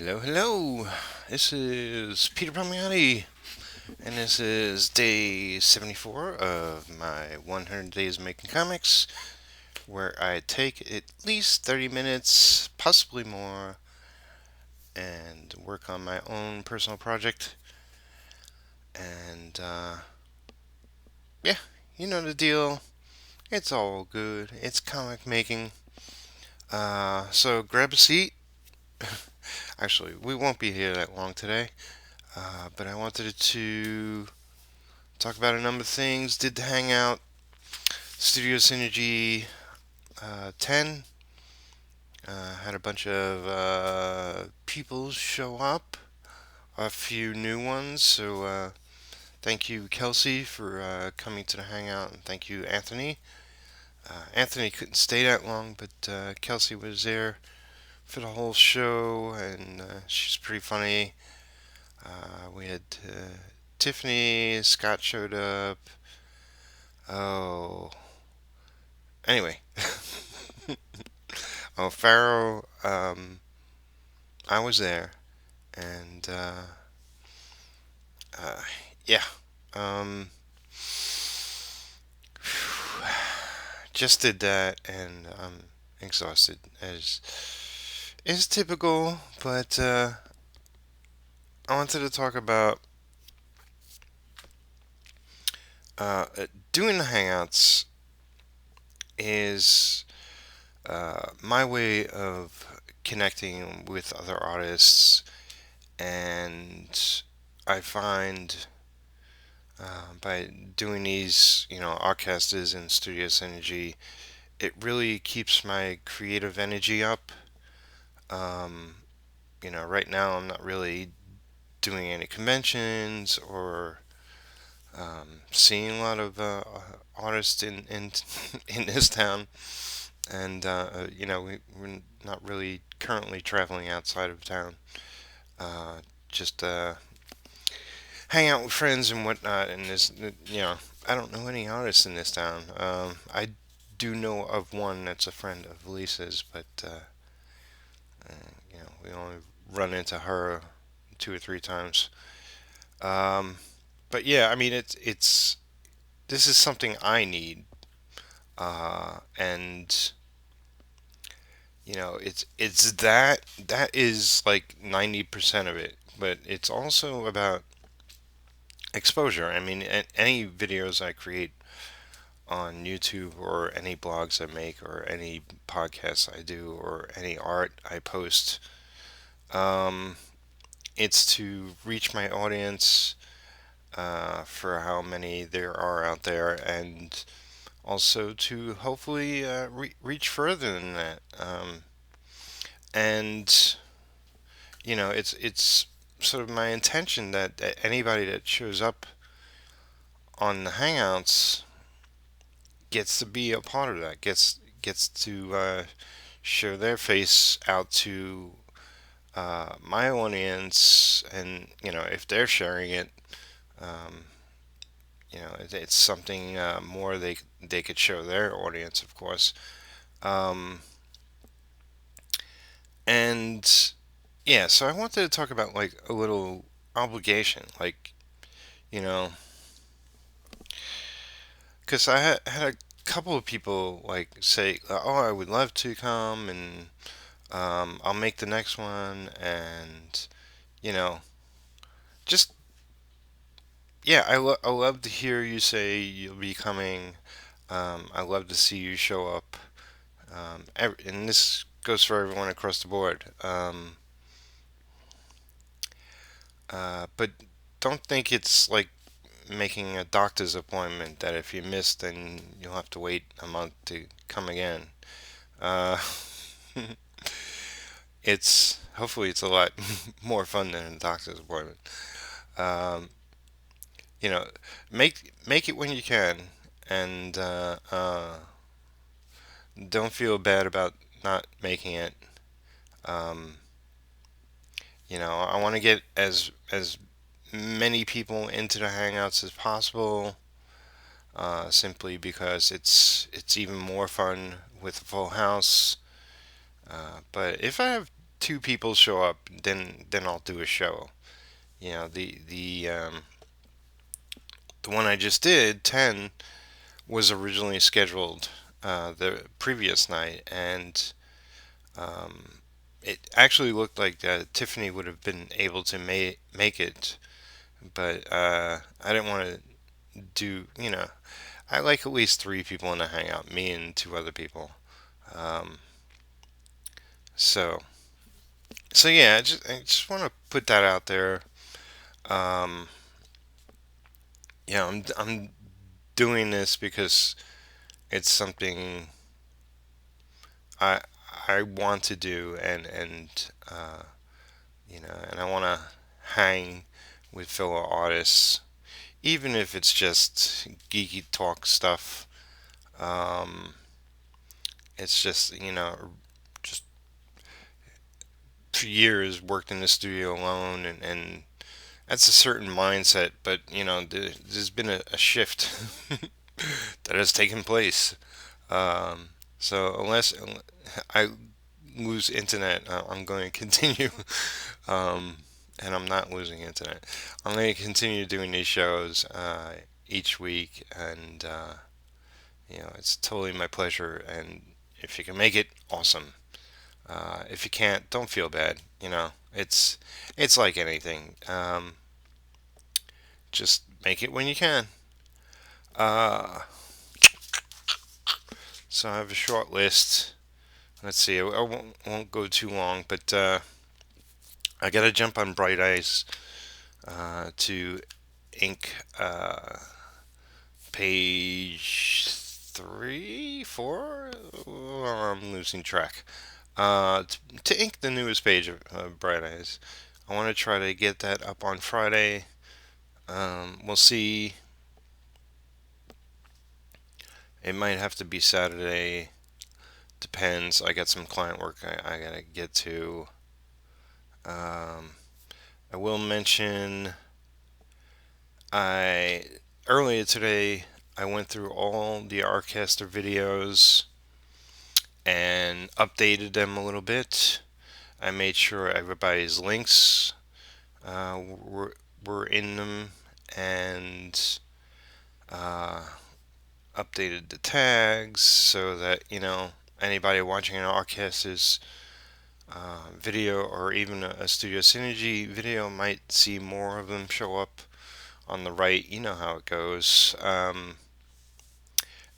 Hello, hello. This is Peter Palmiotti, and this is day 74 of my 100 Days Making Comics, where I take at least 30 minutes, possibly more, and work on my own personal project. And, yeah, you know the deal. It's all good. It's comic making. So grab a seat. Actually, we won't be here that long today, but I wanted to talk about a number of things. Did the hangout, Studio Synergy 10. Had a bunch of people show up, a few new ones. So thank you, Kelsey, for coming to the hangout, and thank you, Anthony. Anthony couldn't stay that long, but Kelsey was there for the whole show, and she's pretty funny. We had Tiffany, Scott showed up. Oh, anyway. Oh, Pharaoh, I was there, and uh, yeah, um, just did that, and I'm exhausted as is typical. But I wanted to talk about doing the hangouts is my way of connecting with other artists, and I find by doing these, Artcasters and Studio Synergy, it really keeps my creative energy up. Um, right now I'm not really doing any conventions or seeing a lot of artists in in this town, and we're not really currently traveling outside of town. Just hang out with friends and whatnot. And I don't know any artists in this town. I do know of one that's a friend of Lisa's, but we only run into her two or three times. Um, but yeah, I mean, it's this is something I need, and it's that is like 90% of it, but it's also about exposure. I mean, any videos I create on YouTube or any blogs I make or any podcasts I do or any art I post, um, it's to reach my audience for how many there are out there, and also to hopefully reach further than that. And it's sort of my intention that anybody that shows up on the Hangouts gets to be a part of that. Gets to show their face out to my audience, and if they're sharing it, um, it's something more they could show their audience, of course. Um, and yeah, so I wanted to talk about like a little obligation, like you know, because I had a couple of people like say, "Oh, I would love to come, and I'll make the next one," and you know, just yeah, I love to hear you say you'll be coming. I love to see you show up, and this goes for everyone across the board. But don't think it's like making a doctor's appointment that if you miss, then you'll have to wait a month to come again. Uh, it's hopefully it's a lot more fun than a doctor's appointment. Um, you know, make it when you can, and don't feel bad about not making it. Um, I want to get as many people into the Hangouts as possible, simply because it's even more fun with a full house. But if I have two people show up, then I'll do a show. You know, the one I just did, 10, was originally scheduled the previous night, and um, it actually looked like Tiffany would have been able to make it, but I didn't want to do, I like at least three people in a hangout, me and two other people. Um, so, so yeah, I just want to put that out there. Um, I'm doing this because it's something I I want to do, and I want to hang with fellow artists, even if it's just geeky talk stuff. Um, it's just just for years worked in the studio alone, and that's a certain mindset. But there's been a shift that has taken place. So unless I lose internet, I'm going to continue. um, and I'm not losing internet. I'm going to continue doing these shows each week, and it's totally my pleasure. And if you can make it, awesome. If you can't, don't feel bad. It's like anything. Just make it when you can. Uh, so I have a short list. Let's see. I won't go too long, but I gotta jump on Bright Eyes to ink page 3, 4. Oh, I'm losing track. To ink the newest page of Bright Eyes. I want to try to get that up on Friday. We'll see. It might have to be Saturday. Depends. I got some client work I gotta get to. Um, I will mention I earlier today I went through all the Arcaster videos and updated them a little bit. I made sure everybody's links were in them, and uh, updated the tags so that anybody watching an Arcaster's video, or even a Studio Synergy video, might see more of them show up on the right. You know how it goes.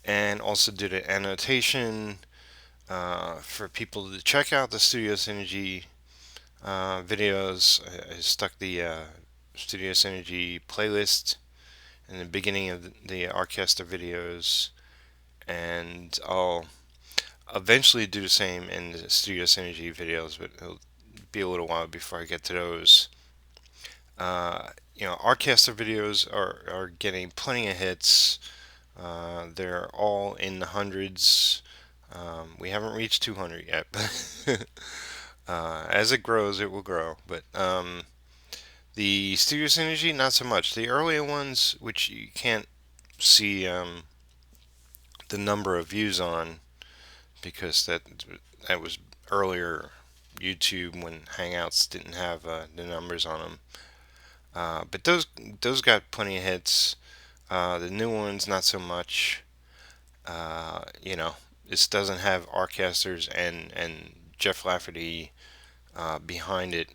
And also did an annotation for people to check out the Studio Synergy videos. I stuck the Studio Synergy playlist in the beginning of the Orchestra videos, and I'll eventually do the same in the Studio Synergy videos, but it'll be a little while before I get to those. Orchestra videos are getting plenty of hits. They're all in the hundreds. We haven't reached 200 yet, but as it grows, it will grow. But the Studio Synergy, not so much. The earlier ones, which you can't see the number of views on, because that was earlier YouTube when Hangouts didn't have the numbers on them. But those got plenty of hits. The new ones, not so much. This doesn't have Arcasters and Jeff Lafferty behind it,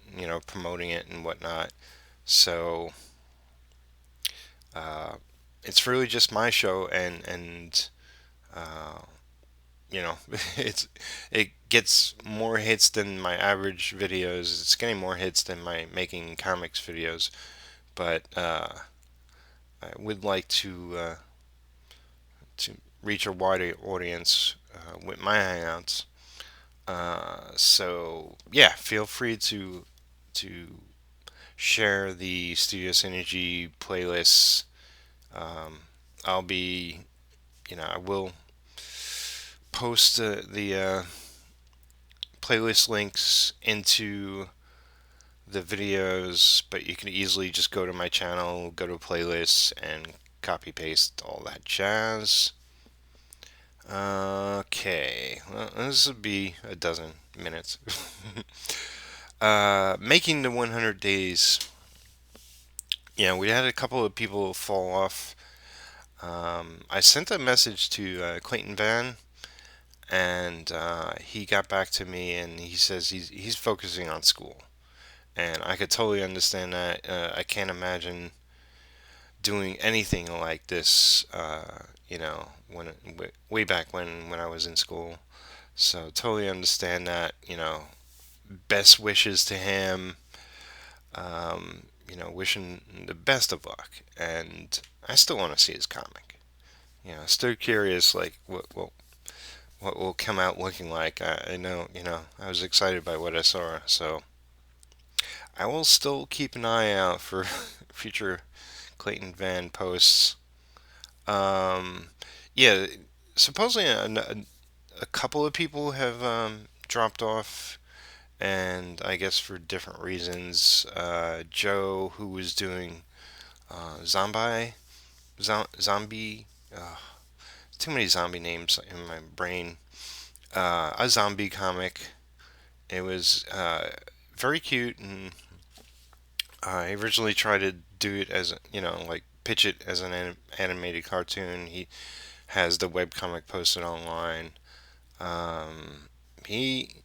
promoting it and whatnot. So uh, it's really just my show, and uh, you know, it gets more hits than my average videos. It's getting more hits than my making comics videos, but I would like to reach a wider audience with my hangouts. So yeah, feel free to share the Studio Synergy playlists. Um, I'll be, I will post the playlist links into the videos, but you can easily just go to my channel, go to playlists, and copy paste all that jazz. Okay, well, this would be a dozen, minutes. Making the 100 days. Yeah, we had a couple of people fall off. I sent a message to Clayton Van, and he got back to me, and he says he's focusing on school, and I could totally understand that. I can't imagine doing anything like this. When way back when I was in school, so totally understand that. Best wishes to him. Wishing the best of luck, and I still want to see his comic. Still curious, like what will come out looking like. I know, I was excited by what I saw, so I will still keep an eye out for future Clayton Van posts. Um, yeah, supposedly a couple of people have dropped off, and I guess for different reasons. Joe, who was doing zombie, too many zombie names in my brain. A zombie comic. It was very cute, and I originally tried to do it as like pitch it as an animated cartoon. He has the webcomic posted online. Um, he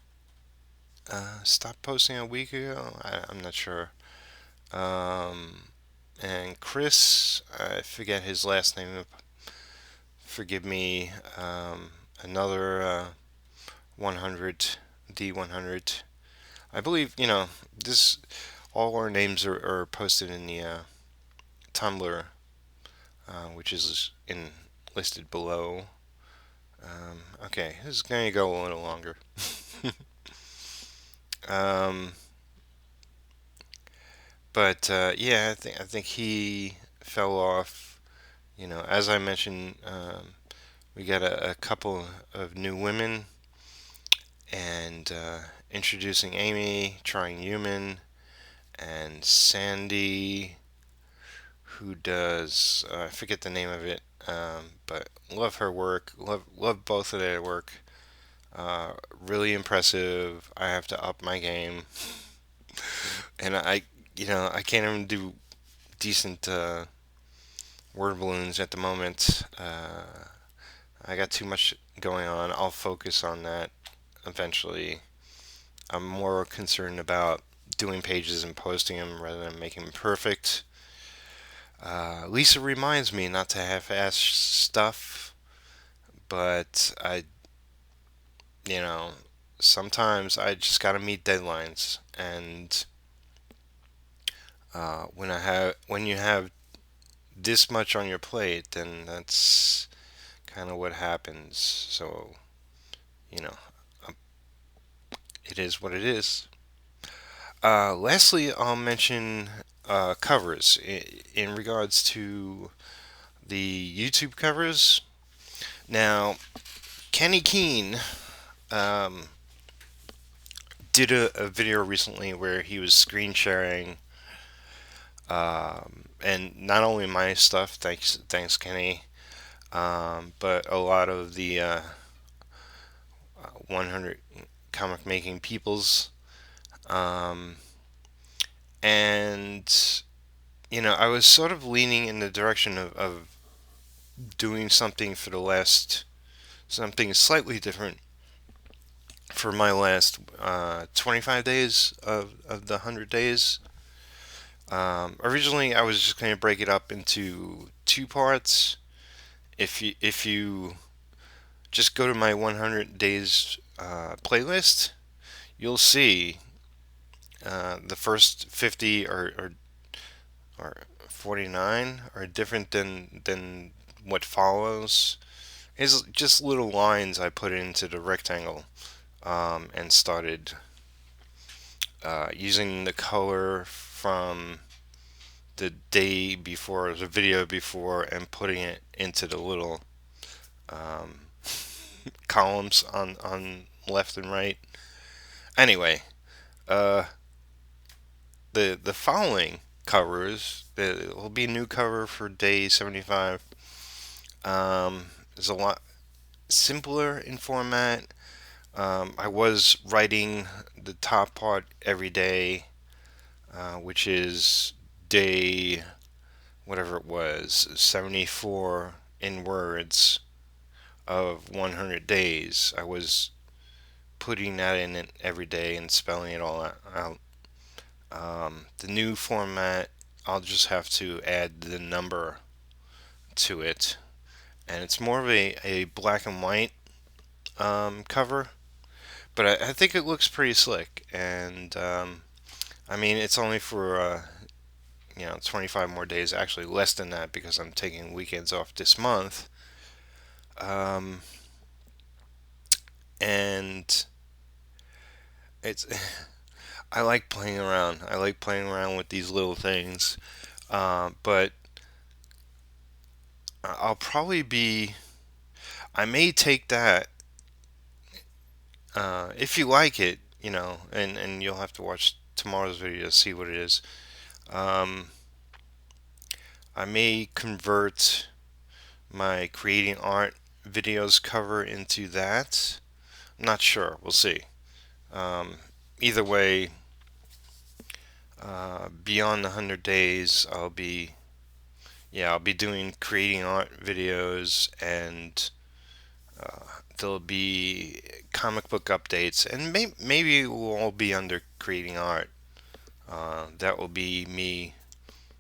stopped posting a week ago. I'm not sure. Um, and Chris, I forget his last name. Forgive me. Another 100, D100. I believe this. All our names are posted in the Tumblr, which is in listed below. Okay, this is going to go a little longer. um, but yeah, I think he fell off. As I mentioned, we got a couple of new women, and introducing Amy, trying human, and Sandy, who does I forget the name of it, but love her work. Love both of their work. Really impressive. I have to up my game, and I can't even do decent word balloons at the moment. I got too much going on. I'll focus on that eventually. I'm more concerned about doing pages and posting them rather than making them perfect. Lisa reminds me not to half-ass stuff, but you know, sometimes I just gotta meet deadlines, and when you have this much on your plate, then that's kind of what happens. So you know, um, it is what it is. Lastly, I'll mention covers in regards to the YouTube covers. Now, Kenny Keene um, did a video recently where he was screen sharing, and not only my stuff, thanks Kenny, but a lot of the 100 comic making peoples, um, and I was sort of leaning in the direction of doing something slightly different for my last 25 days of the 100 days. Originally, I was just going to break it up into two parts. If you just go to my 100 days playlist, you'll see the first 50 or 49 are different than what follows. It's just little lines I put into the rectangle, and started using the color from the day before, the video before, and putting it into the little um, columns on left and right. Anyway, uh, the following covers, there will be a new cover for day 75. It's a lot simpler in format. I was writing the top part every day, which is day whatever it was, 74 in words of 100 days. I was putting that in it every day and spelling it all out. The new format, I'll just have to add the number to it, and it's more of a black and white cover, but I think it looks pretty slick. And I mean, it's only for 25 more days. Actually, less than that because I'm taking weekends off this month. Um, and it's I like playing around. I like playing around with these little things. But I'll probably be. I may take that if you like it, and you'll have to watch tomorrow's video to see what it is. Um, I may convert my creating art videos cover into that. I'm not sure. We'll see. Um, Either way, beyond the 100 days, I'll be doing creating art videos, and there'll be comic book updates, and maybe it will all be under creating art. That will be me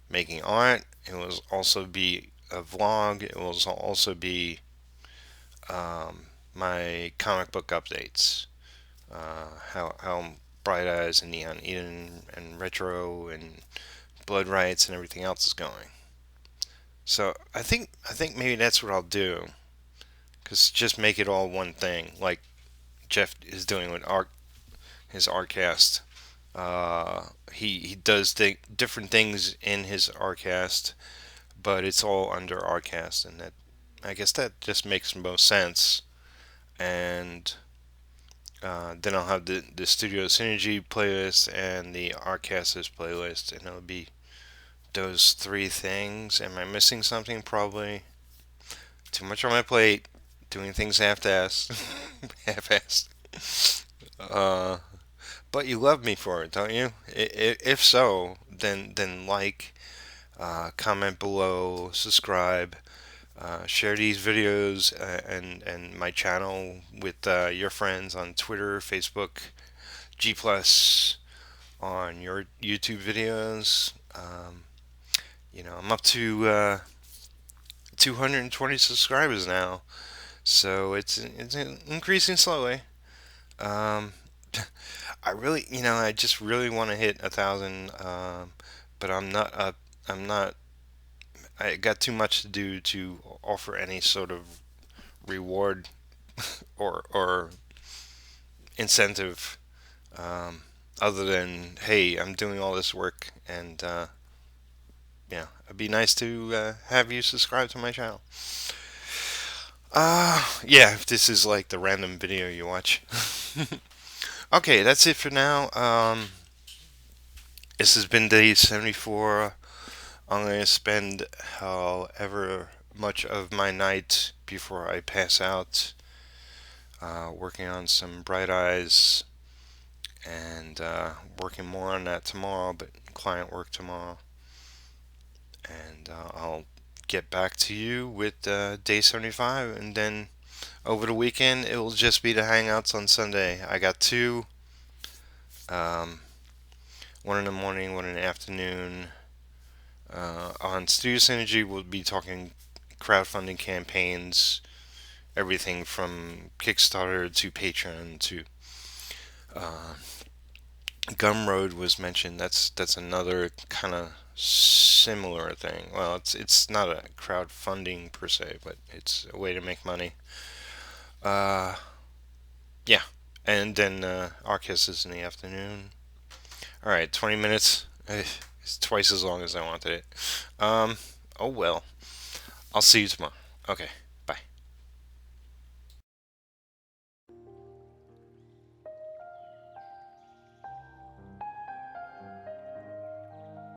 making art. It will also be a vlog. It will also be my comic book updates. How Bright Eyes and Neon Eden and Retro and Blood Rights and everything else is going. So I think maybe that's what I'll do. Cause just make it all one thing, like Jeff is doing with his Artcast. He does different things in his Artcast, but it's all under Artcast, and that I guess that just makes most sense. And then I'll have the Studio Synergy playlist and the Artcasters playlist, and it'll be those three things. Am I missing something? Probably. Too much on my plate. Doing things half-assed. Half-assed. Uh, but you love me for it, don't you? If so, then like, comment below, subscribe, share these videos and my channel with your friends on Twitter, Facebook, G Plus, on your YouTube videos. I'm up to 220 subscribers now, so it's increasing slowly. Um, I just really want to hit 1,000, but I'm not up. I'm not. I got too much to do to offer any sort of reward or incentive, um, other than hey, I'm doing all this work, and yeah, it'd be nice to have you subscribe to my channel. Yeah, if this is like the random video you watch. Okay, that's it for now. This has been day 74. I'm going to spend however much of my night before I pass out working on some Bright Eyes and working more on that tomorrow, but client work tomorrow. And I'll get back to you with day 75, and then over the weekend it will just be the hangouts on Sunday. I got two, um, one in the morning, one in the afternoon. On Studio Synergy, we'll be talking crowdfunding campaigns, everything from Kickstarter to Patreon to uh, Gumroad was mentioned. That's another kind of similar thing. Well, it's not a crowdfunding per se, but it's a way to make money. Uh, yeah, and then Arcus is in the afternoon. All right, 20 minutes. It's twice as long as I wanted it. Oh well. I'll see you tomorrow. Okay.